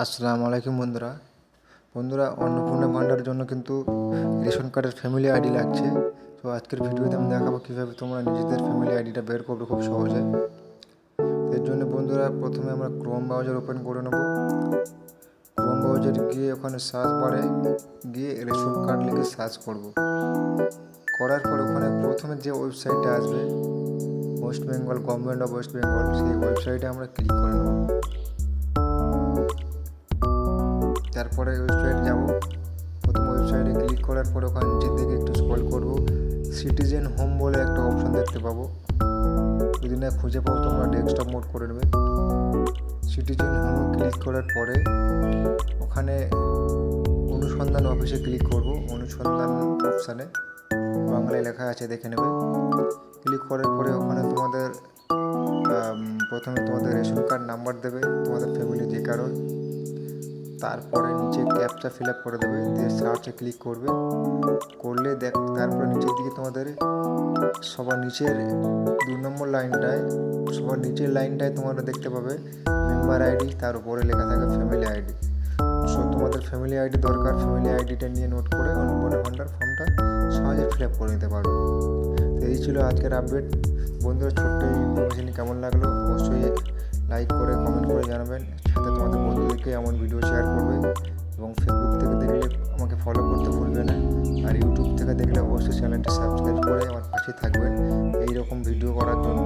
আসসালামু আলাইকুম বন্ধুরা অন্নপূর্ণা ভান্ডারের জন্য কিন্তু রেশন কার্ডের ফ্যামিলি আইডি লাগছে। তো আজকের ভিডিওতে আমি দেখাবো কীভাবে তোমরা নিজেদের ফ্যামিলি আইডিটা বের করবে খুব সহজে। এর জন্য বন্ধুরা প্রথমে আমরা ক্রোম ব্রাউজার ওপেন করে নেব। ক্রোম ব্রাউজারে গিয়ে ওখানে সার্চ বারে গিয়ে রেশন কার্ড লিখে সার্চ করব। করার পর ওখানে প্রথমে যে ওয়েবসাইটটা আসবে West Bengal government of West Bengal, সেই ওয়েবসাইটে আমরা ক্লিক করে নেব। তারপরে ওয়েবসাইট যাব। প্রথম ওয়েবসাইটে ক্লিক করার পর ওখানে নিচের দিকে একটু স্ক্রল করব। সিটিজেন হোম বলে একটা অপশন দেখতে পাবো। যদি না খুঁজে পাও তোমরা ডেস্কটপ মোড করে নেবে। সিটিজেন হোমে ক্লিক করার পরে ওখানে অনুসন্ধান অফিসে ক্লিক করব। অনুসন্ধান অপশানে বাংলায় লেখা আছে, দেখে নেবে। ক্লিক করার পরে ওখানে প্রথমে তোমাদের রেশন কার্ড নাম্বার দেবে, তোমাদের ফ্যামিলি যে কারোর। তারপরে নিচে ক্যাপচা ফিল আপ করে দেবে, দিয়ে সার্চে ক্লিক করবে। করলে তারপরে নিচের দিকে তোমাদের সবার নিচের 2 নম্বর লাইনটায় তোমরা দেখতে পাবে মেম্বার আইডি, তার উপরে লেখা থাকে ফ্যামিলি আইডি। সো তোমাদের ফ্যামিলি আইডি দরকার, ফ্যামিলি আইডিটা নিয়ে নোট করে অন্নপূর্ণা ভান্ডার ফর্মটা সহজে ফিল আপ করে নিতে পারবে। তো এই ছিল আজকের আপডেট। বন্ধুরা, ছোট্ট এই ইনফরমেশন কেমন লাগলো অবশ্যই লাইক করে কমেন্ট করে জানাবেন। সাথে তোমাদের বন্ধুদেরকে এমন ভিডিও শেয়ার করবে, এবং ফেসবুক থেকে দেখলে আমাকে ফলো করতে ভুলবে না। আর ইউটিউব থেকে দেখলে অবশ্যই চ্যানেলটি সাবস্ক্রাইব করে আমার পাশে থাকবেন এই রকম ভিডিও করার জন্য।